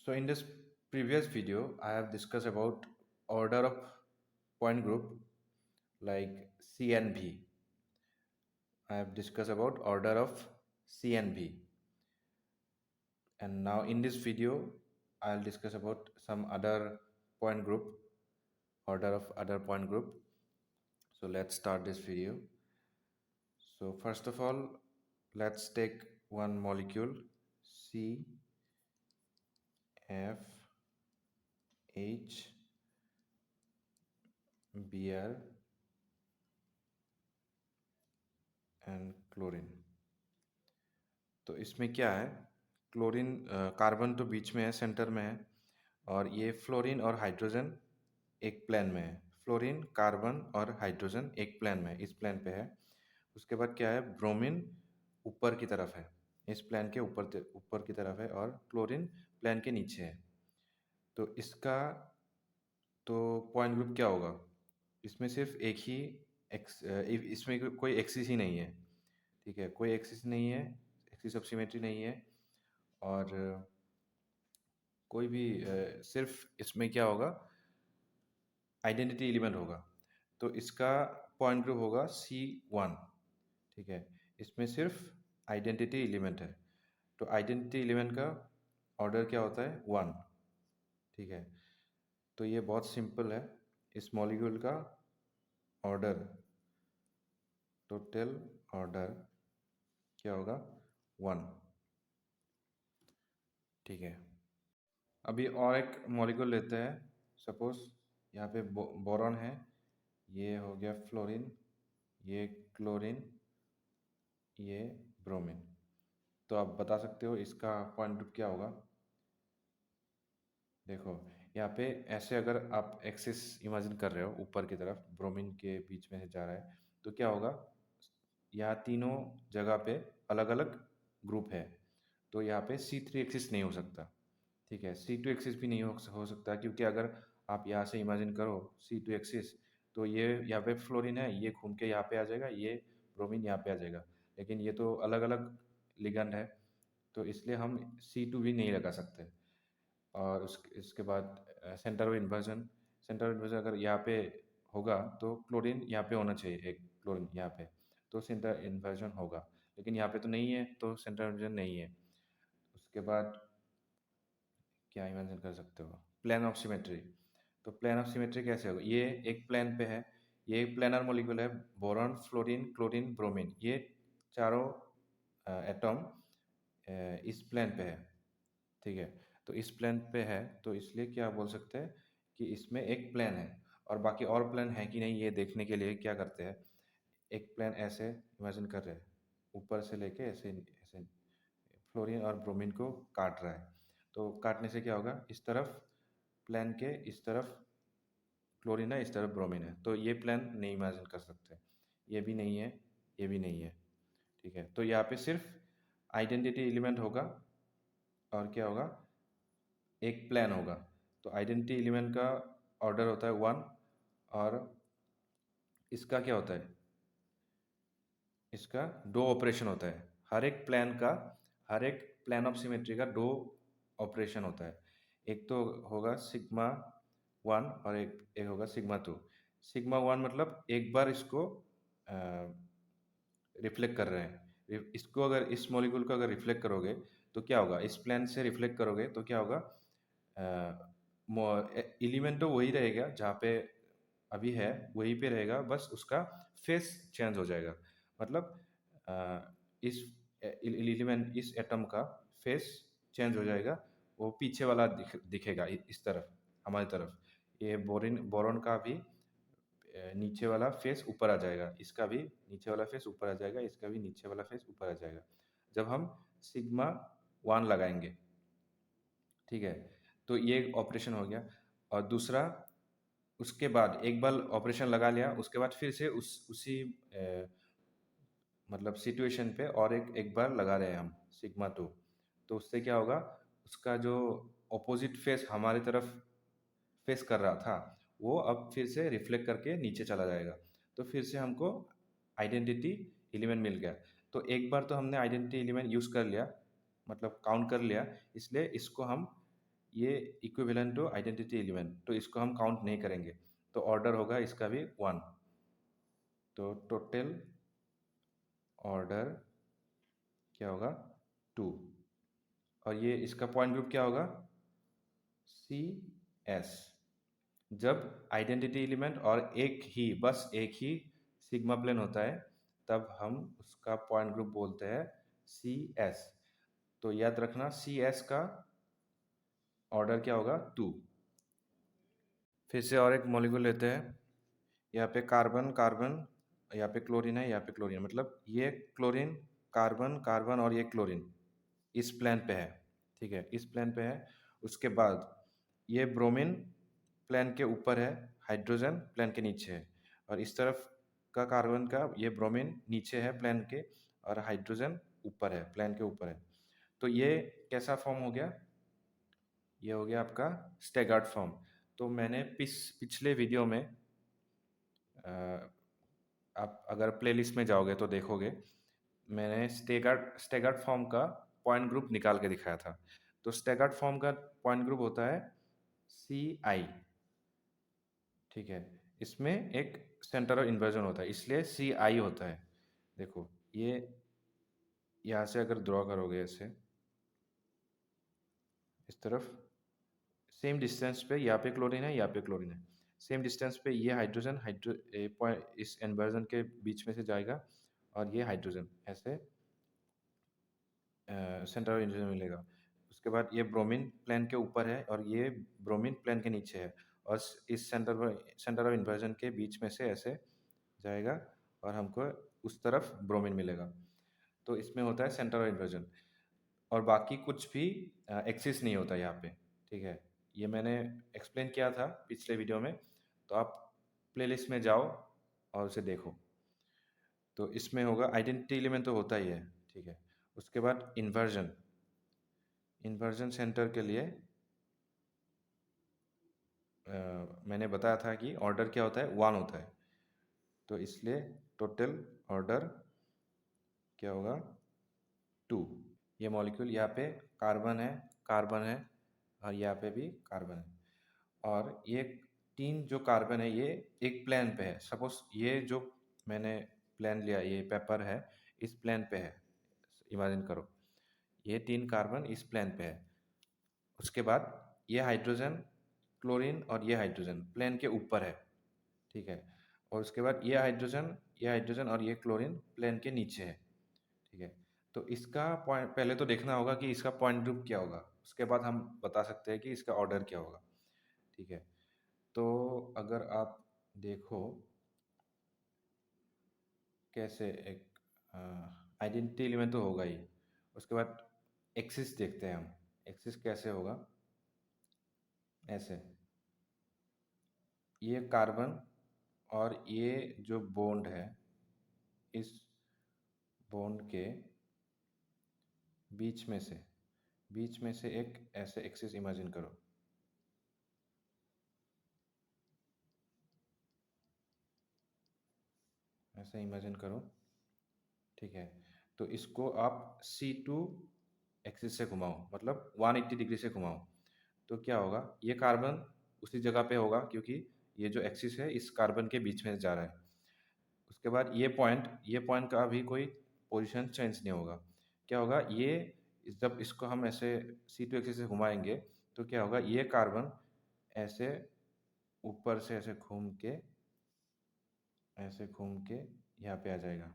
So in this previous video, I have discussed about order of point group like C and V. I have discussed about order of C and V. And now in this video, I'll discuss about some other point group, order of other point group. So let's start this video. So first of all, let's take one molecule C, F, H, Br and chlorine. तो इसमें क्या है, chlorine carbon तो बीच में है, centre में है, और ये फ्लोरीन और हाइड्रोजन एक प्लेन में है। फ्लोरीन, कार्बन और हाइड्रोजन एक प्लेन में है, इस प्लेन पे है। उसके बाद क्या है, ब्रोमीन ऊपर की तरफ है, इस प्लेन के ऊपर की तरफ है, और क्लोरीन प्लेन के नीचे है। तो इसका तो पॉइंट ग्रुप क्या होगा, इसमें सिर्फ एक ही इसमें कोई एक्सिस ही नहीं है। ठीक है, कोई एक्सिस नहीं है, एक्सिस ऑफ सिमेट्री नहीं है, और कोई भी सिर्फ इसमें क्या होगा, आइडेंटिटी एलिमेंट होगा। तो इसका पॉइंट ग्रुप होगा C1। ठीक है, इसमें सिर्फ आइडेंटिटी एलिमेंट है, तो आइडेंटिटी एलिमेंट का ऑर्डर क्या होता है, 1। ठीक है, तो ये बहुत सिंपल है। इस मॉलिक्यूल का ऑर्डर, टोटल ऑर्डर क्या होगा, 1। ठीक है, अभी और एक मॉलिक्यूल लेते हैं। सपोज यहाँ पे बोरॉन है, ये हो गया फ्लोरीन, ये क्लोरीन, ये ब्रोमीन। तो आप बता सकते हो इसका पॉइंट ग्रुप क्या होगा। देखो यहाँ पे ऐसे अगर आप एक्सिस इमेजिन कर रहे हो, ऊपर की तरफ ब्रोमीन के बीच में से जा रहा है, तो क्या होगा, यहाँ तीनों जगह पे अलग अलग ग्रुप है, तो यहाँ पे C3 एक्सिस नहीं हो सकता। ठीक है, C2 एक्सिस भी नहीं हो सकता, क्योंकि अगर आप यहाँ से इमेजिन करो C2 एक्सिस, तो ये यहाँ पे फ्लोरीन है, ये घूम के यहाँ पे आ जाएगा, ये ब्रोमीन यहाँ पे आ जाएगा, लेकिन ये तो अलग अलग लिगेंड है, तो इसलिए हम C2 भी नहीं लगा सकते। और इसके बाद centre of inversion, centre of inversion अगर यहाँ पे होगा तो क्लोरीन यहाँ पे होना चाहिए, एक क्लोरीन यहाँ पे, तो सेंटर इन्वर्जन होगा, लेकिन यहाँ पे तो नहीं है, तो सेंटर इन्वर्जन नहीं है। उसके बाद क्या इमेजिन कर सकते हो, प्लेन ऑफ सिमेट्री। तो प्लेन ऑफ सिमेट्री कैसे होगा, ये एक प्लेन पे है, ये एक प्लेनर मॉलिक्यूल है, बोरॉन, फ्लोरीन, क्लोरीन, ब्रोमीन, ये चारों एटम इस प्लेन पे है। ठीक है, तो इस प्लेन पे है, तो इसलिए क्या बोल सकते हैं कि इसमें एक प्लेन है। और बाकी और प्लेन है कि नहीं, ये देखने के लिए क्या करते हैं, एक प्लेन ऐसे इमेजिन कर रहे हैं, ऊपर से लेके ऐसे ऐसे फ्लोरीन और ब्रोमीन को काट रहा है। तो काटने से क्या होगा, इस तरफ प्लेन के इस तरफ क्लोरीन है, इस तरफ ब्रोमीन है, तो ये प्लेन नहीं इमेजिन कर सकते, ये भी नहीं है, ये भी नहीं है। ठीक है, तो यहाँ पे सिर्फ आइडेंटिटी एलिमेंट होगा, और क्या होगा, एक प्लेन होगा। तो आइडेंटिटी एलिमेंट का ऑर्डर होता है 1, और इसका क्या होता है, इसका दो ऑपरेशन होता है, हर एक प्लेन ऑफ सिमेट्री का दो ऑपरेशन होता है। एक तो होगा सिग्मा 1 और एक होगा सिग्मा 2। सिग्मा 1 मतलब एक बार इसको रिफ्लेक्ट कर रहे हैं, इसको अगर इस मॉलिक्यूल को अगर रिफ्लेक्ट करोगे तो क्या होगा, इस प्लेन से रिफ्लेक्ट करोगे तो क्या होगा, एलिमेंट तो वही रहेगा जहाँ पे अभी है, वहीं पे रहेगा, बस उसका फेस चेंज हो जाएगा। मतलब इस एलिमेंट, इस एटम का फेस चेंज हो जाएगा, वो पीछे वाला दिखेगा, इस तरफ, हमारी तरफ। ये बोरॉन का भी नीचे वाला फेस ऊपर आ जाएगा, इसका भी नीचे वाला फेस ऊपर आ जाएगा, इसका भी नीचे वाला फेस ऊपर आ जाएगा, जब हम सिग्मा 1 लगाएंगे। ठीक है, तो ये ऑपरेशन हो गया। और दूसरा, उसके बाद एक बार ऑपरेशन लगा लिया, उसके बाद फिर से उसी मतलब सिचुएशन पे और एक बार लगा रहे हैं हम सिग्मा 2, तो उससे क्या होगा, उसका जो ऑपोजिट फेस हमारी तरफ फेस कर रहा था, वो अब फिर से रिफ्लेक्ट करके नीचे चला जाएगा, तो फिर से हमको आइडेंटिटी एलिमेंट मिल गया। तो एक बार तो हमने आइडेंटिटी एलिमेंट यूज़ कर लिया, मतलब काउंट कर लिया, इसलिए इसको हम ये इक्विवेलेंट टू आइडेंटिटी एलिमेंट, तो इसको हम काउंट नहीं करेंगे, तो ऑर्डर होगा इसका भी 1। तो टोटल ऑर्डर क्या होगा 2। और ये इसका पॉइंट ग्रुप क्या होगा सी एस। जब आइडेंटिटी एलिमेंट और बस एक ही सिग्मा प्लेन होता है, तब हम उसका पॉइंट ग्रुप बोलते हैं सी एस। तो याद रखना सी एस का ऑर्डर क्या होगा 2। फिर से और एक मॉलिक्यूल लेते हैं। यहाँ पे कार्बन कार्बन, यहाँ पे क्लोरीन है, यहाँ पे क्लोरीन, मतलब ये क्लोरीन कार्बन कार्बन और ये क्लोरीन इस प्लेन पे है। ठीक है, इस प्लेन पे है। उसके बाद ये ब्रोमीन प्लेन के ऊपर है, हाइड्रोजन प्लेन के नीचे है। और इस तरफ का कार्बन का ये ब्रोमीन नीचे है प्लेन के, और हाइड्रोजन ऊपर है, प्लेन के ऊपर है। तो ये कैसा फॉर्म हो गया, ये हो गया आपका स्टेगर्ड फॉर्म। तो मैंने पिछले वीडियो में आप अगर प्लेलिस्ट में जाओगे तो देखोगे, मैंने स्टेगर्ड फॉर्म का पॉइंट ग्रुप निकाल के दिखाया था। तो स्टेगर्ड फॉर्म का पॉइंट ग्रुप होता है सी आई। ठीक है, इसमें एक सेंटर ऑफ इन्वर्जन होता है, इसलिए सी आई होता है। देखो ये यहाँ से अगर ड्रॉ करोगे ऐसे इस तरफ, सेम डिस्टेंस पे यहाँ पे क्लोरीन है, यहाँ पे क्लोरीन है, सेम डिस्टेंस पे ये हाइड्रोजन इस इन्वर्जन के बीच में से जाएगा, और ये हाइड्रोजन ऐसे सेंटर ऑफ इन्वर्जन मिलेगा। उसके बाद ये ब्रोमीन प्लेन के ऊपर है और ये ब्रोमीन प्लेन के नीचे है, और इस सेंटर ऑफ इन्वर्जन के बीच में से ऐसे जाएगा और हमको उस तरफ ब्रोमीन मिलेगा। तो इसमें होता है सेंटर ऑफ इन्वर्जन, और बाकी कुछ भी एक्सिस नहीं होता यहाँ पे। ठीक है, ये मैंने एक्सप्लेन किया था पिछले वीडियो में, तो आप प्लेलिस्ट में जाओ और उसे देखो। तो इसमें होगा आइडेंटिटी एलिमेंट तो होता ही है। ठीक है, उसके बाद इन्वर्जन, इन्वर्जन सेंटर के लिए मैंने बताया था कि ऑर्डर क्या होता है 1 होता है। तो इसलिए टोटल ऑर्डर क्या होगा 2। ये मॉलिक्यूल यहाँ पे कार्बन है और यहाँ पे भी कार्बन है, और ये 3 जो कार्बन है ये एक प्लेन पे है। सपोज ये जो मैंने प्लेन लिया, ये पेपर है, इस प्लेन पे है, इमेजिन करो ये 3 कार्बन इस प्लेन पे है। उसके बाद ये हाइड्रोजन क्लोरीन और ये हाइड्रोजन प्लेन के ऊपर है। ठीक है, और उसके बाद ये हाइड्रोजन और ये क्लोरीन प्लेन के नीचे है। ठीक है, तो इसका पॉइंट पहले तो देखना होगा कि इसका पॉइंट ग्रुप क्या होगा, उसके बाद हम बता सकते हैं कि इसका ऑर्डर क्या होगा। ठीक है, तो अगर आप देखो कैसे एक आइडेंटिटी एलिमेंट तो होगा ही। उसके बाद एक्सिस देखते हैं हम, एक्सिस कैसे होगा, ऐसे ये कार्बन और ये जो बॉन्ड है, इस बॉन्ड के बीच में से एक ऐसे एक्सिस इमेजिन करो। ऐसे इमेजिन करो। ठीक है, तो इसको आप C2 एक्सिस से घुमाओ, मतलब 180 डिग्री से घुमाओ। तो क्या होगा, ये कार्बन उसी जगह पे होगा क्योंकि ये जो एक्सिस है इस कार्बन के बीच में जा रहा है। उसके बाद ये पॉइंट का अभी कोई पोजीशन चेंज नहीं होगा। क्या होगा, ये जब इसको हम ऐसे C2 एक्सिस से घुमाएंगे तो क्या होगा, ये कार्बन ऐसे ऊपर से ऐसे घूम के यहाँ पे आ जाएगा।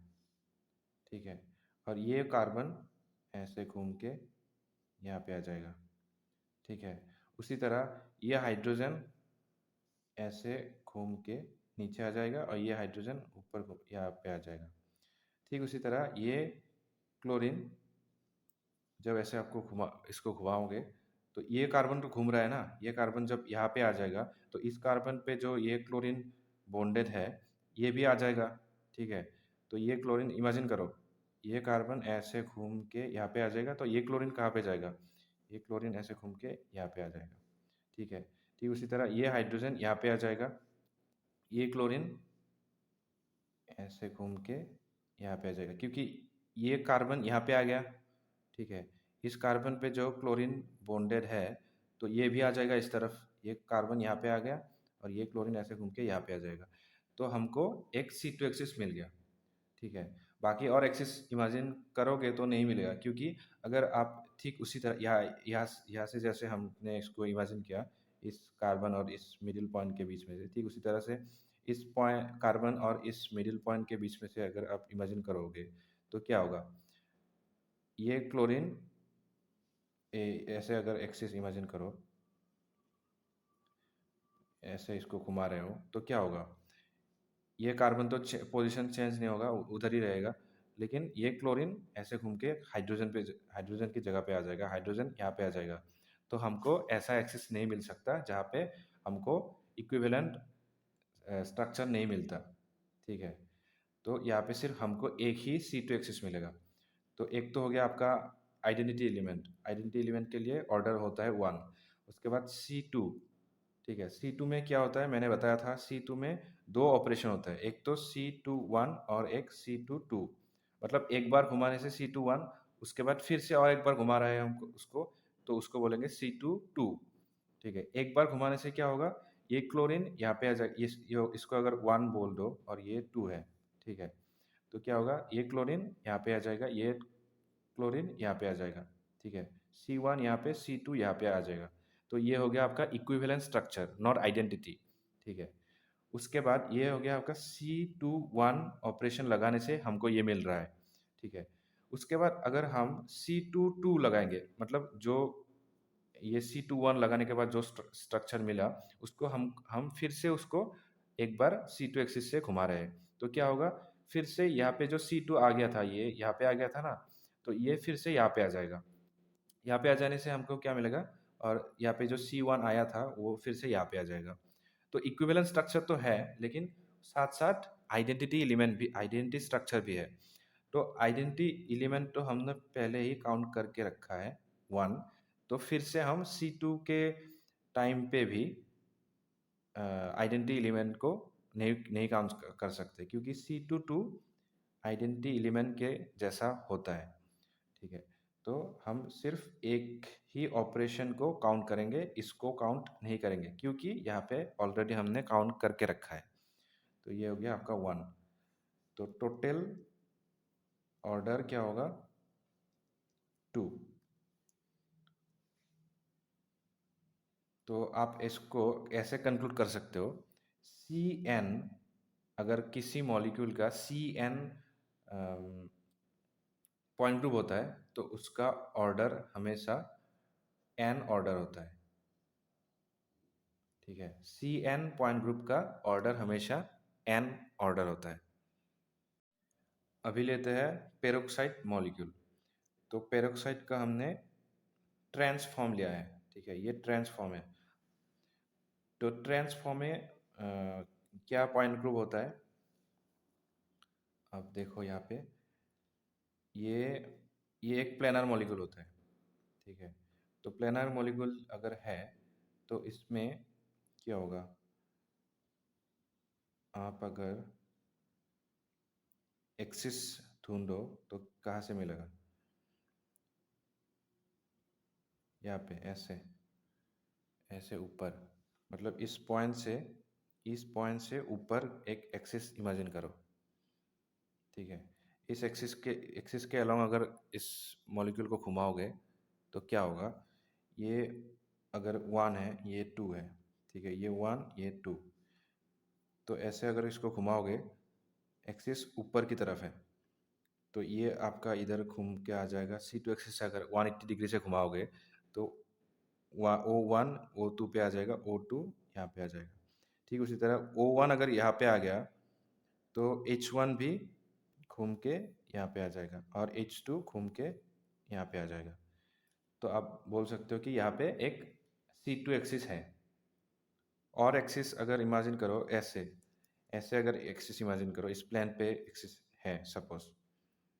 ठीक है, और ये कार्बन ऐसे घूम के यहाँ पे आ जाएगा। ठीक है, उसी तरह ये हाइड्रोजन ऐसे घूम के नीचे आ जाएगा और ये हाइड्रोजन ऊपर यहाँ पे आ जाएगा। ठीक उसी तरह ये क्लोरीन जब ऐसे इसको घुमाओगे तो ये कार्बन तो घूम रहा है ना, ये कार्बन जब यहाँ पे आ जाएगा तो इस कार्बन पे जो ये क्लोरीन बॉन्डेड है ये भी आ जाएगा। ठीक है, तो ये क्लोरीन इमेजिन करो, ये कार्बन ऐसे घूम के यहाँ पे आ जाएगा, तो ये क्लोरीन कहाँ पे जाएगा, ये क्लोरीन ऐसे घूम के यहाँ पे आ जाएगा। ठीक है, ठीक उसी तरह ये हाइड्रोजन यहाँ पे आ जाएगा, ये क्लोरीन ऐसे घूम के यहाँ पे आ जाएगा क्योंकि ये कार्बन यहाँ पे आ गया। ठीक है, इस कार्बन पे जो क्लोरीन बॉन्डेड है तो ये भी आ जाएगा इस तरफ, ये कार्बन यहाँ पे आ गया और ये क्लोरीन ऐसे घूम के यहाँ पे आ जाएगा। तो हमको एक C2 एक्सिस मिल गया, ठीक है। बाकी और एक्सिस इमेजिन करोगे तो नहीं मिलेगा, क्योंकि अगर आप ठीक उसी तरह यहाँ से जैसे हमने इसको इमेजिन किया, इस कार्बन और इस मिडिल पॉइंट के बीच में से, ठीक उसी तरह से इस पॉइंट कार्बन और इस मिडिल पॉइंट के बीच में से अगर आप इमेजिन करोगे तो क्या होगा, ये क्लोरीन ऐसे अगर एक्सिस इमेजिन करो, ऐसे इसको घुमा रहे हो तो क्या होगा, ये कार्बन तो पोजीशन चेंज नहीं होगा, उधर ही रहेगा, लेकिन ये क्लोरीन ऐसे घूम के हाइड्रोजन की जगह पे आ जाएगा, हाइड्रोजन यहाँ पे आ जाएगा। तो हमको ऐसा एक्सिस नहीं मिल सकता जहाँ पे हमको इक्विवेलेंट स्ट्रक्चर नहीं मिलता, ठीक है। तो यहाँ पे सिर्फ हमको एक ही C2 एक्सिस मिलेगा। तो एक तो हो गया आपका आइडेंटिटी एलिमेंट के लिए ऑर्डर होता है 1। उसके बाद C2, ठीक है। C2 में क्या होता है, मैंने बताया था C2 में दो ऑपरेशन होता है, एक तो C21 और एक C22। मतलब एक बार घुमाने से C21, उसके बाद फिर से और एक बार घुमा रहा है हमको उसको, तो उसको बोलेंगे C22, ठीक है। एक बार घुमाने से क्या होगा, ये क्लोरीन यहाँ पे आ जाएगा, इसको अगर 1 बोल दो और ये 2 है, ठीक है। तो क्या होगा, ये क्लोरीन यहाँ पे आ जाएगा, ये क्लोरीन यहाँ पे आ जाएगा, ठीक है। C1 यहाँ पे, C2 यहाँ पे आ जाएगा। तो ये हो गया आपका इक्विवेलेंट स्ट्रक्चर, नॉट आइडेंटिटी, ठीक है। उसके बाद ये हो गया आपका C21 ऑपरेशन लगाने से हमको ये मिल रहा है, ठीक है। उसके बाद अगर हम C22 लगाएंगे, मतलब जो ये C21 लगाने के बाद जो स्ट्रक्चर मिला, उसको हम फिर से उसको एक बार C2 एक्सिस से घुमा रहे हैं, तो क्या होगा, फिर से यहाँ पे जो C2 आ गया था, ये यहाँ पे आ गया था ना, तो ये फिर से यहाँ पे आ जाएगा। यहाँ पे आ जाने से हमको क्या मिलेगा, और यहाँ पे जो C1 आया था वो फिर से यहाँ पे आ जाएगा। तो इक्विवेलेंट स्ट्रक्चर तो है, लेकिन साथ साथ आइडेंटिटी स्ट्रक्चर भी है। तो आइडेंटिटी एलिमेंट तो हमने पहले ही काउंट करके रखा है 1। तो फिर से हम C2 के टाइम पे भी आइडेंटिटी एलिमेंट को नहीं नहीं काउंट कर सकते, क्योंकि C22 आइडेंटिटी एलिमेंट के जैसा होता है, ठीक है। तो हम सिर्फ एक ही ऑपरेशन को काउंट करेंगे, इसको काउंट नहीं करेंगे, क्योंकि यहाँ पे ऑलरेडी हमने काउंट करके रखा है। तो ये हो गया आपका 1। तो टोटल ऑर्डर क्या होगा, 2। तो आप इसको ऐसे कंक्लूड कर सकते हो, CN, अगर किसी मॉलिक्यूल का CN पॉइंट ग्रुप होता है तो उसका ऑर्डर हमेशा N ऑर्डर होता है, ठीक है। CN पॉइंट ग्रुप का ऑर्डर हमेशा N ऑर्डर होता है। अभी लेते हैं पेरोक्साइड मॉलिक्यूल। तो पेरोक्साइड का हमने ट्रांस फॉर्म लिया है, ठीक है, ये ट्रांस फॉर्म है। तो ट्रांस फॉर्म में क्या पॉइंट ग्रुप होता है, आप देखो यहाँ पे, ये ये एक प्लेनर मॉलिक्यूल होता है, ठीक है। तो प्लेनर मॉलिक्यूल अगर है तो इसमें क्या होगा, आप अगर एक्सिस ढूंढो तो कहाँ से मिलेगा, यहाँ पे ऐसे ऐसे ऊपर, मतलब इस पॉइंट से ऊपर एक एक्सिस इमेजिन करो, ठीक है। इस एक्सिस के अलावा अगर इस मॉलिक्यूल को घुमाओगे तो क्या होगा, ये अगर 1 है, ये 2 है, ठीक है, ये 1 ये 2। तो ऐसे अगर इसको घुमाओगे, एक्सिस ऊपर की तरफ है, तो ये आपका इधर घूम के आ जाएगा। C2 एक्सिस से अगर 180 डिग्री से घुमाओगे तो O1 O2 पे आ जाएगा, O2 यहाँ पे आ जाएगा। ठीक उसी तरह O1 अगर यहाँ पे आ गया तो H1 भी घूम के यहाँ पे आ जाएगा और H2 घूम के यहाँ पे आ जाएगा। तो आप बोल सकते हो कि यहाँ पे एक C2 एक्सिस है। और एक्सिस अगर इमेजिन करो, ऐसे ऐसे अगर एक्सिस इमेजिन करो, इस प्लेन पे एक्सिस है सपोज,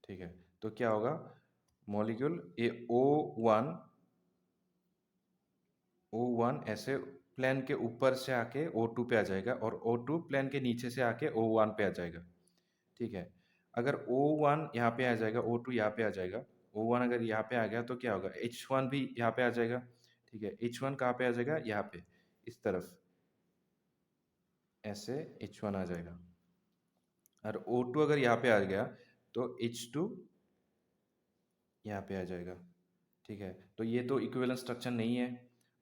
ठीक है। तो क्या होगा, मॉलिक्यूल ये O1 ऐसे प्लेन के ऊपर से आके O2 पे आ जाएगा और O2 प्लेन के नीचे से आके O1 पे आ जाएगा, ठीक है। अगर O1 यहाँ पे आ जाएगा, O2 यहाँ पे आ जाएगा, O1 अगर यहाँ पे आ गया तो क्या होगा, H1 भी यहाँ पे आ जाएगा, ठीक है। H1 कहाँ पे आ जाएगा, यहाँ पे इस तरफ, ऐसे H1 आ जाएगा। और O2 अगर यहाँ पे आ गया तो H2 यहाँ पे आ जाएगा। ठीक है, तो ये तो इक्विवेलेंट स्ट्रक्चर नहीं है,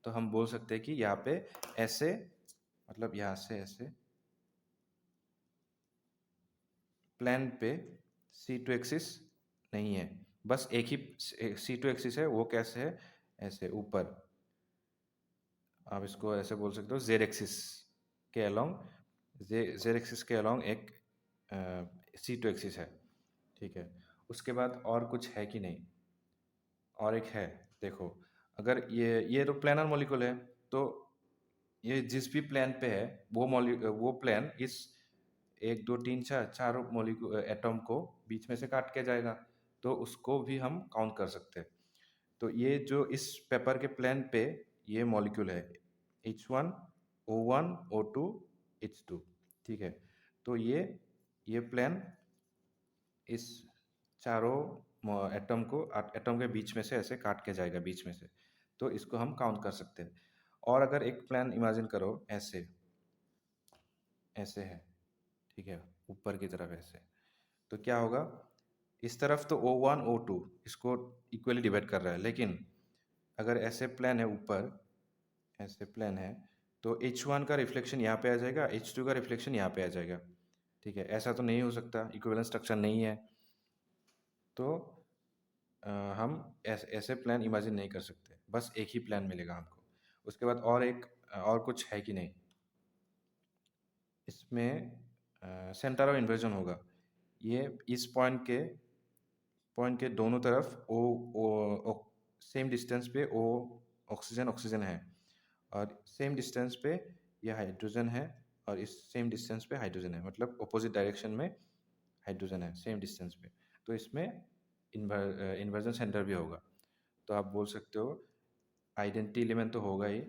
तो हम बोल सकते हैं कि यहाँ पे ऐसे, मतलब यहाँ से ऐसे प्लेन पे C2 एक्सिस नहीं है, बस एक ही C2 एक्सिस है। वो कैसे है, ऐसे ऊपर, आप इसको ऐसे बोल सकते हो, जेड एक्सिस के अलोंग, जेड एक्सिस के अलोंग एक C2 एक्सिस है। ठीक है, उसके बाद और कुछ है कि नहीं, और एक है, देखो, अगर ये तो प्लेनर मॉलिक्यूल है, तो ये जिस भी प्लेन पे है वो प्लेन इस एक दो तीन चार चार मॉलिक्यूल एटम को बीच में से काट के जाएगा, तो उसको भी हम काउंट कर सकते हैं। तो ये जो इस पेपर के प्लेन पे ये मॉलिक्यूल है, H1 O1 O2 H2। ठीक है, तो ये प्लेन इस चारों एटम के बीच में से ऐसे काट के जाएगा बीच में से, तो इसको हम काउंट कर सकते हैं। और अगर एक प्लेन इमेजिन करो, ऐसे ऐसे है, ठीक है, ऊपर की तरफ ऐसे, तो क्या होगा, इस तरफ तो O1 O2 इसको इक्वली डिवाइड कर रहा है, लेकिन अगर ऐसे प्लेन है ऊपर, ऐसे प्लेन है, तो H1 का रिफ्लेक्शन यहाँ पे आ जाएगा, H2 का रिफ्लेक्शन यहाँ पे आ जाएगा। ठीक है, ऐसा तो नहीं हो सकता, इक्विवेलेंट स्ट्रक्चर नहीं है, तो हम ऐसे प्लान इमेजिन नहीं कर सकते, बस एक ही प्लान मिलेगा हमको। उसके बाद और कुछ है कि नहीं, इसमें सेंटर ऑफ इन्वर्जन होगा। ये इस पॉइंट के दोनों तरफ ओ सेम डिस्टेंस पे ओ ऑक्सीजन है, और सेम डिस्टेंस पे यह हाइड्रोजन है, और इस सेम डिस्टेंस पे हाइड्रोजन है, मतलब अपोजिट डायरेक्शन में हाइड्रोजन है सेम डिस्टेंस पे, तो इसमें इन्वर्जन सेंटर भी होगा। तो आप बोल सकते हो आइडेंटिटी एलिमेंट तो होगा ही,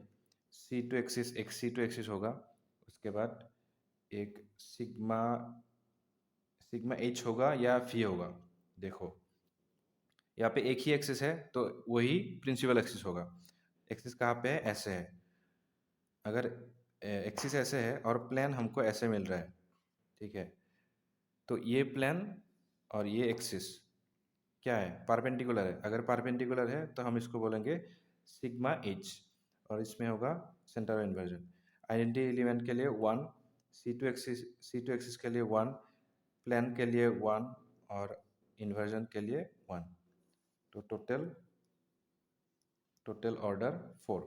C2 एक्सिस होगा, उसके बाद एक सिग्मा सिग्मा H होगा या फी होगा। देखो, यहाँ पे एक ही एक्सिस है, तो वही प्रिंसिपल एक्सिस होगा। एक्सिस कहाँ पे है, ऐसे है। अगर एक्सिस ऐसे है और प्लेन हमको ऐसे मिल रहा है, ठीक है, तो ये प्लेन और ये एक्सिस क्या है, परपेंडिकुलर है। अगर परपेंडिकुलर है तो हम इसको बोलेंगे सिग्मा H, और इसमें होगा centre of inversion. Identity element के लिए 1, C2 एक्सिस के लिए 1, प्लेन के लिए 1, और इन्वर्जन के लिए 1, तो टोटल ऑर्डर 4।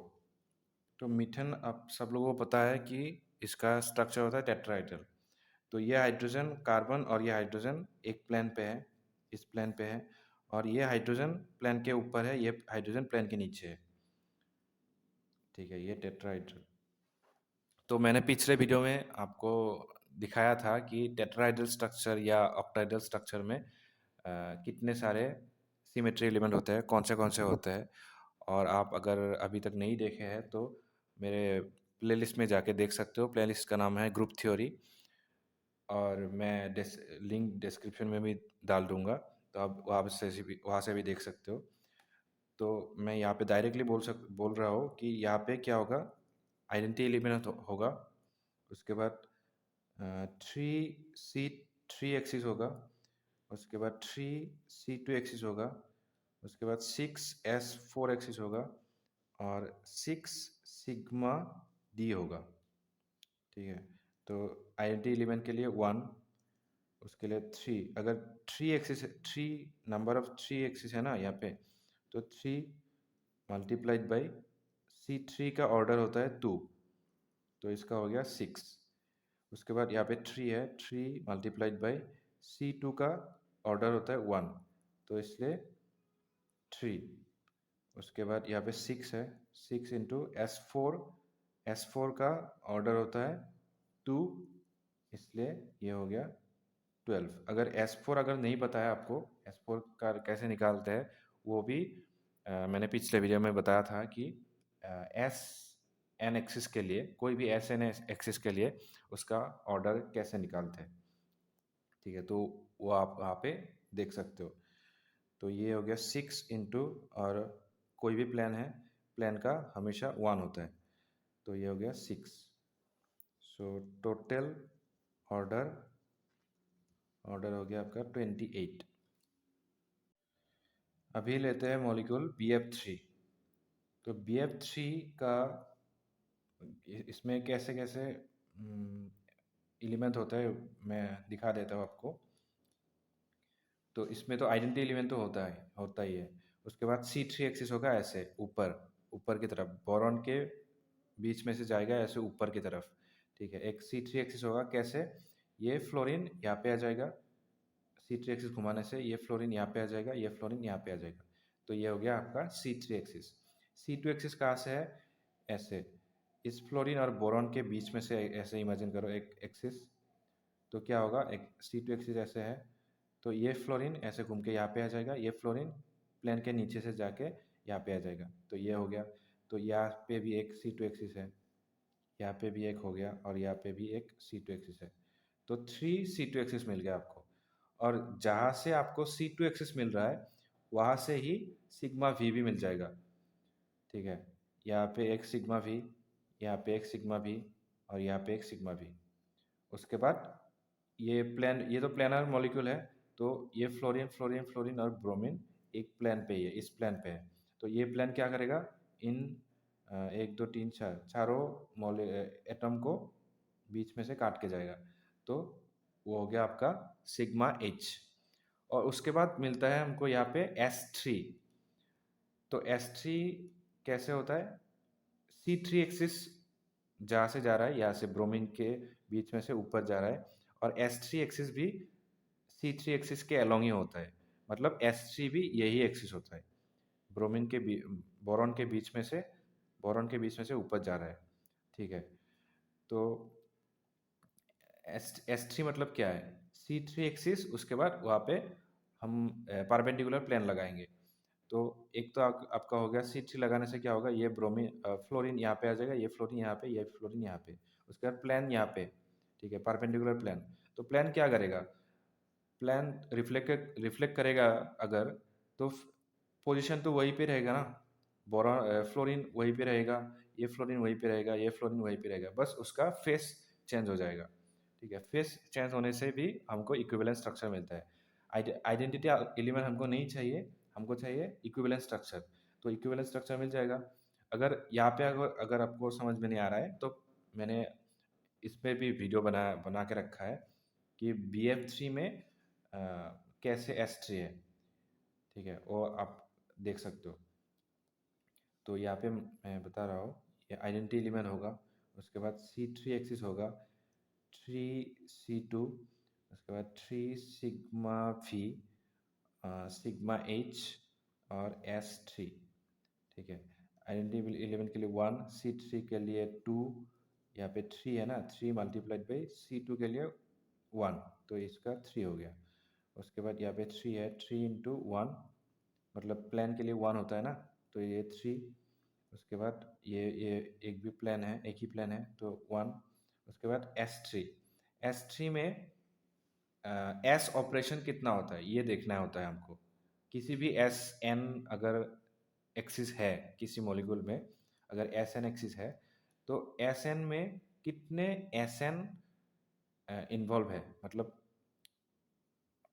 तो मीथेन आप सब लोगों को पता है कि इसका स्ट्रक्चर होता है टेट्राहेड्रल। तो ये हाइड्रोजन कार्बन और ये हाइड्रोजन एक प्लेन पे है, इस प्लेन पे है, और ये हाइड्रोजन प्लेन के ऊपर है, ये हाइड्रोजन प्लेन के नीचे है। ठीक है, ये टेट्राहाइड्रल। तो मैंने पिछले वीडियो में आपको दिखाया था कि टेट्राहाइड्रल स्ट्रक्चर या ऑक्टाहेड्रल स्ट्रक्चर में कितने सारे सिमेट्री एलिमेंट होते हैं, कौन से होते हैं। और आप अगर अभी तक नहीं देखे हैं तो मेरे प्लेलिस्ट में जाके देख सकते हो। प्लेलिस्ट का नाम है ग्रुप थ्योरी, और मैं लिंक डिस्क्रिप्शन में भी डाल दूंगा, तो आप वहाँ से भी देख सकते हो। तो मैं यहाँ पे डायरेक्टली बोल रहा हूँ कि यहाँ पे क्या होगा, आइडेंटिटी एलिमेंट होगा, उसके बाद थ्री सी थ्री एक्सिस होगा, उसके बाद 3C2 एक्सिस होगा, उसके बाद 6S4 एक्सिस होगा, और 6 सिग्मा D होगा। ठीक है, तो आइडेंटिटी एलिमेंट के लिए 1, उसके लिए 3, अगर 3 एक्सिस है ना यहाँ पे, तो 3 मल्टीप्लाइड बाई C3 का ऑर्डर होता है 2, तो इसका हो गया 6। उसके बाद यहाँ पे 3 है, 3 मल्टीप्लाइड बाई C2 का ऑर्डर होता है 1, तो इसलिए 3। उसके बाद यहाँ पे 6 है, 6 इंटू S4 का ऑर्डर होता है 2, इसलिए ये हो गया 12। अगर S4 अगर नहीं पता है आपको, S4 का कैसे निकालते हैं, वो भी मैंने पिछले वीडियो में बताया था कि एस एन एक्सिस के लिए, कोई भी एस एन एक्सिस के लिए उसका ऑर्डर कैसे निकालते हैं। ठीक है, तो वो आप वहाँ पे देख सकते हो। तो ये हो गया 6 इंटू, और कोई भी प्लान है प्लेन का हमेशा 1 होता है, तो ये हो गया 6। सो टोटल ऑर्डर ऑर्डर हो गया आपका 28। अभी लेते हैं मॉलिक्यूल BF3। तो BF3 का इसमें कैसे कैसे एलिमेंट होता है मैं दिखा देता हूँ आपको। तो इसमें तो आइडेंटिटी एलिमेंट तो होता ही है। उसके बाद C3 एक्सिस होगा ऐसे ऊपर ऊपर की तरफ, बोरॉन के बीच में से जाएगा ऐसे ऊपर की तरफ। ठीक है, एक C3 एक्सिस होगा कैसे, ये फ्लोरीन यहाँ पे आ जाएगा, C3 एक्सिस घुमाने से ये फ्लोरीन यहाँ पे आ जाएगा, ये फ्लोरीन यहाँ पे आ जाएगा। तो ये हो गया आपका C3 एक्सिस। C2 एक्सिस कहाँ से है, ऐसे इस फ्लोरीन और बोरॉन के बीच में से ऐसे इमेजिन करो एक एक्सिस। तो क्या होगा, एक C2 एक्सिस ऐसे है, तो ये फ्लोरीन ऐसे घूम के यहाँ पे आ जाएगा, ये फ्लोरीन प्लेन के नीचे से जाके यहाँ पे आ जाएगा, तो ये हो गया। तो यहाँ पे भी एक C2 एक्सिस है, यहाँ पे भी एक हो गया, और यहाँ पे भी एक C2 एक्सिस है। तो 3 C2 एक्सिस मिल गया आपको। और जहाँ से आपको C2 एक्सिस मिल रहा है वहाँ से ही सिग्मा वी भी मिल जाएगा। ठीक है, यहाँ पे एक सिग्मा वी, यहाँ पे एक सिग्मा वी, और यहाँ पे एक सिग्मा वी। उसके बाद ये तो प्लेनर मॉलिक्यूल है, तो ये फ्लोरीन फ्लोरीन फ्लोरीन और ब्रोमीन एक प्लेन पे ही है, इस प्लेन पे है। तो ये प्लेन क्या करेगा, इन 1 2 3 4 चारों एटम को बीच में से काट के जाएगा। तो वो हो गया आपका सिग्मा H। और उसके बाद मिलता है हमको यहाँ पे S3। तो S3 कैसे होता है, C3 एक्सिस जहाँ से जा रहा है, यहाँ से ब्रोमीन के बीच में से ऊपर जा रहा है, और S3 एक्सिस भी C3 एक्सिस के अलोंग ही होता है। मतलब S3 भी यही एक्सिस होता है, ब्रोमीन के बोरॉन के बीच में से ऊपर जा रहा है। ठीक है, तो S3 मतलब क्या है, C3 एक्सिस, उसके बाद वहाँ पे हम परपेंडिकुलर प्लेन लगाएंगे। तो एक तो आपका हो गया C3 लगाने से क्या होगा, ये ब्रोमीन फ्लोरीन यहाँ पे आ जाएगा, ये फ्लोरीन यहाँ पे, ये फ्लोरीन यहाँ पे। उसके बाद प्लेन यहाँ पे, ठीक है, परपेंडिकुलर प्लेन। तो प्लेन क्या करेगा, प्लेन रिफ्लेक्ट करेगा अगर, तो पोजीशन तो वहीं पे रहेगा ना, बोरॉन फ्लोरीन वहीं पे रहेगा, ये फ्लोरीन वहीं पे रहेगा, ये फ्लोरीन वहीं पे रहेगा, बस उसका फेस चेंज हो जाएगा। ठीक है, फेस चेंज होने से भी हमको इक्विवेलेंट स्ट्रक्चर मिलता है। आइडेंटिटी एलिमेंट हमको नहीं चाहिए, हमको चाहिए इक्विवेलेंट स्ट्रक्चर। तो इक्विवेलेंट स्ट्रक्चर मिल जाएगा। अगर यहाँ पे अगर आपको समझ में नहीं आ रहा है, तो मैंने इस पे भी वीडियो बना के रखा है कि BF3 में कैसे S3 है। ठीक है, वो आप देख सकते हो। तो यहाँ पे मैं बता रहा हूँ, ये आइडेंटिटी एलिमेंट होगा, उसके बाद C3 एक्सिस होगा, 3 C2, उसके बाद 3 सिग्मा V, सिग्मा H, और S3। ठीक है, आइडेंटिटी एलिमेंट के लिए 1, C3 के लिए 2, यहाँ पे 3 है ना, 3 मल्टीप्लाइड बाई C2 के लिए 1, तो इसका 3 हो गया। उसके बाद यहाँ पे 3 है, 3 इंटू 1, मतलब प्लेन के लिए 1 होता है ना, तो ये 3। उसके बाद ये एक भी प्लेन है, एक ही प्लेन है, तो 1। उसके बाद S3 में S ऑपरेशन कितना होता है ये देखना होता है हमको। किसी भी SN अगर एक्सिस है किसी मॉलिक्यूल में, अगर SN एक्सिस है, तो SN में कितने SN इन्वॉल्व है, मतलब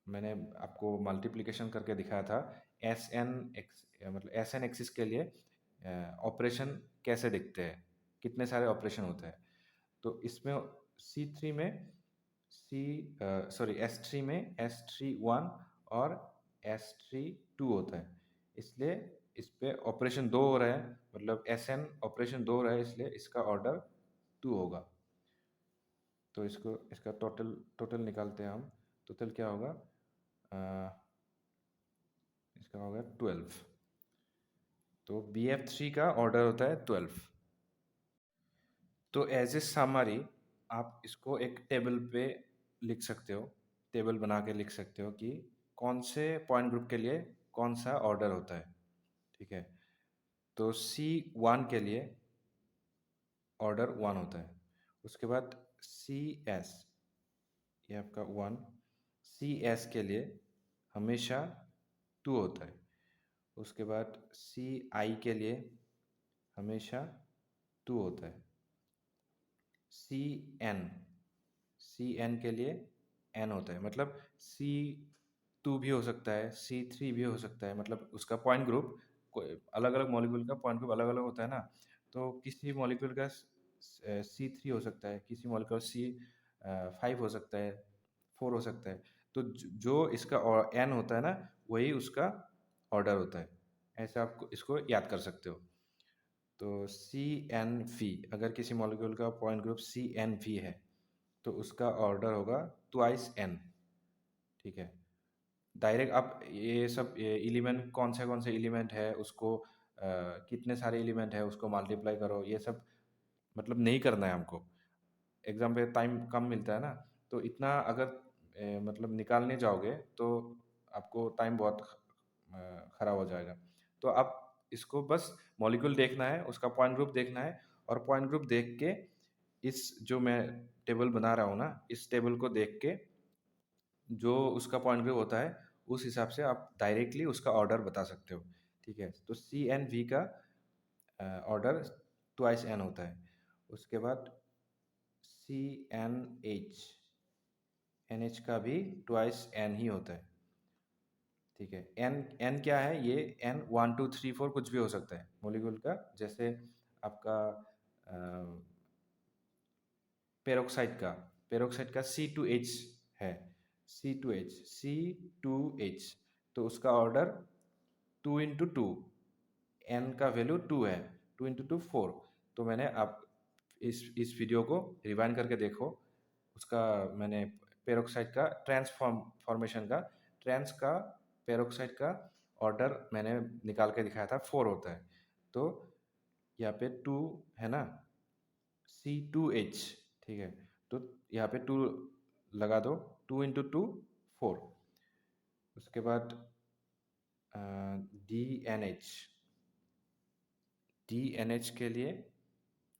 मैंने आपको मल्टीप्लिकेशन करके दिखाया था। मतलब SN एक्सिस के लिए ऑपरेशन कैसे दिखते हैं, कितने सारे ऑपरेशन होते हैं। तो इसमें C3 में S3 में S3 1 और S3 2 होता है, इसलिए इस पे ऑपरेशन 2 हो रहा है, मतलब SN ऑपरेशन 2 हो रहा है, इसलिए इसका ऑर्डर 2 होगा। तो इसका टोटल निकालते हैं हम। टोटल क्या होगा, इसका होगा 12। तो BF3 का ऑर्डर होता है 12। तो एज ए समरी आप इसको एक टेबल पे लिख सकते हो, टेबल बना के लिख सकते हो कि कौन से पॉइंट ग्रुप के लिए कौन सा ऑर्डर होता है। ठीक है, तो C1 के लिए ऑर्डर 1 होता है। उसके बाद CS, ये आपका 1, CS के लिए हमेशा 2 होता है। उसके बाद CI के लिए हमेशा 2 होता है। CN, CN के लिए N होता है, मतलब C2 भी हो सकता है, C3 भी हो सकता है, मतलब उसका पॉइंट ग्रुप अलग अलग मॉलिक्यूल का पॉइंट ग्रुप अलग अलग होता है ना। तो किसी मॉलिक्यूल का C3 हो सकता है, किसी मॉलिक्यूल C5 हो सकता है, 4 हो सकता है। तो जो इसका N होता है ना, वही उसका ऑर्डर होता है। ऐसे आप इसको याद कर सकते हो। तो CNV, अगर किसी मॉलिक्यूल का पॉइंट ग्रुप CNV है तो उसका ऑर्डर होगा ट्वाइस N। ठीक है। डायरेक्ट आप ये सब एलिमेंट कौन से एलिमेंट है उसको कितने सारे एलिमेंट है उसको मल्टीप्लाई करो, ये सब मतलब नहीं करना है हमको। एग्जाम पे टाइम कम मिलता है ना, तो इतना अगर मतलब निकालने जाओगे तो आपको टाइम बहुत खराब हो जाएगा। तो आप इसको बस मॉलिक्यूल देखना है, उसका पॉइंट ग्रुप देखना है, और पॉइंट ग्रुप देख के इस जो मैं टेबल बना रहा हूँ ना, इस टेबल को देख के जो उसका पॉइंट ग्रुप होता है उस हिसाब से आप डायरेक्टली उसका ऑर्डर बता सकते हो। ठीक है। तो CNV का ऑर्डर ट्वाइस N होता है। उसके बाद CNH, NH का भी ट्वाइस N ही होता है। ठीक है। N क्या है, ये N 1 2 3 4 कुछ भी हो सकता है मोलिक्यूल का। जैसे आपका पेरोक्साइड का C2H है, C2H, तो उसका ऑर्डर 2 × 2, N का वैल्यू 2 है, 2 × 2 4। तो मैंने आप इस वीडियो को रिवाइंड करके देखो, उसका मैंने पेरोक्साइड का फॉर्मेशन का ट्रांस का पेरोक्साइड का ऑर्डर मैंने निकाल के दिखाया था, 4 होता है। तो यहाँ पे 2 है ना, C2H। ठीक है। तो यहाँ पे 2 लगा दो, 2 × 2 4। उसके बाद DNH के लिए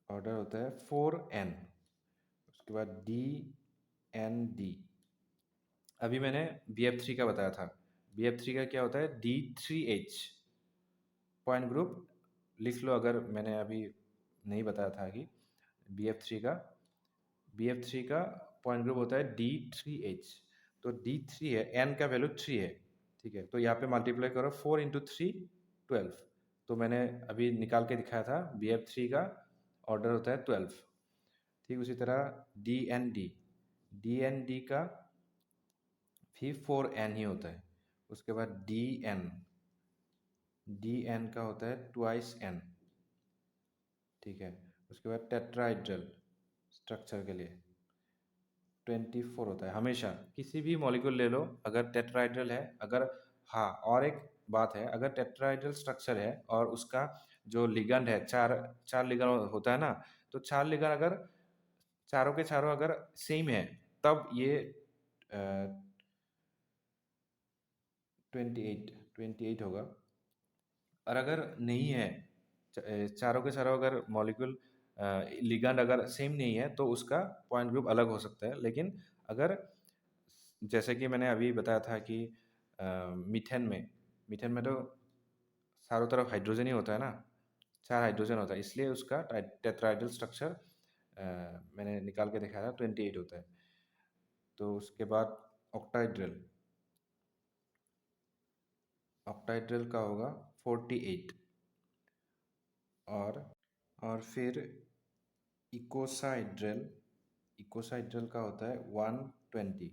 ऑर्डर होता है 4N। उसके बाद DND। अभी मैंने BF3 का बताया था, BF3 का क्या होता है, D3H। पॉइंट ग्रुप लिख लो अगर मैंने अभी नहीं बताया था कि BF3 का पॉइंट ग्रुप होता है D3H। तो D3 है, N का वैल्यू 3 है। ठीक है। तो यहाँ पे मल्टीप्लाई करो, 4 × 3 12। तो मैंने अभी निकाल के दिखाया था BF3 का ऑर्डर होता है 12। ठीक उसी तरह DND का भी 4N ही होता है। उसके बाद DN का होता है ट्वाइस N। ठीक है। उसके बाद टेट्राहेड्रल स्ट्रक्चर के लिए 24 होता है हमेशा। किसी भी मॉलिक्यूल ले लो, अगर टेट्राहेड्रल है, अगर, हाँ, और एक बात है, अगर टेट्राहेड्रल स्ट्रक्चर है और उसका जो लिगेंड है, चार चार लिगेंड होता है ना, तो चार लिगेंड अगर चारों के चारों अगर सेम है, तब ये 28 होगा। और अगर नहीं है, चारों के चारों अगर मॉलिक्यूल लिगेंड अगर सेम नहीं है, तो उसका पॉइंट ग्रुप अलग हो सकता है। लेकिन अगर जैसे कि मैंने अभी बताया था कि मीथेन में तो चारों तरफ हाइड्रोजन ही होता है ना, 4 हाइड्रोजन होता है, इसलिए उसका टेट्राहेड्रल स्ट्रक्चर मैंने निकाल के दिखाया था 28 होता है। तो उसके बाद ऑक्टाहेड्रल ऑक्टाहेड्रल का होगा 48। और फिर इकोसाहेड्रल का होता है 120।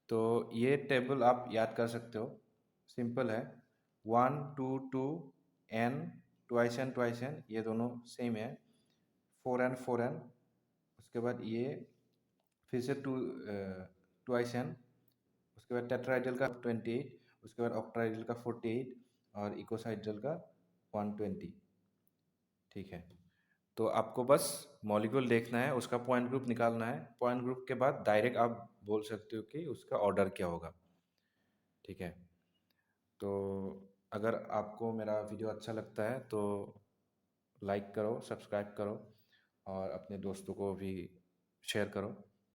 तो ये टेबल आप याद कर सकते हो, सिंपल है। 1 2 2 N, ट्वाइस N, ये दोनों सेम है। 4N 4N। उसके बाद ये फिर से ट्वाइस N। उसके बाद टेट्राहेड्रल का 28। उसके बाद ऑक्टाहेड्रल का 48 और इकोसाहेड्रल का 120। ठीक है। तो आपको बस मॉलिक्यूल देखना है, उसका पॉइंट ग्रुप निकालना है। पॉइंट ग्रुप के बाद डायरेक्ट आप बोल सकते हो कि उसका ऑर्डर क्या होगा। ठीक है। तो अगर आपको मेरा वीडियो अच्छा लगता है तो लाइक करो, सब्सक्राइब करो और अपने दोस्तों को भी शेयर करो।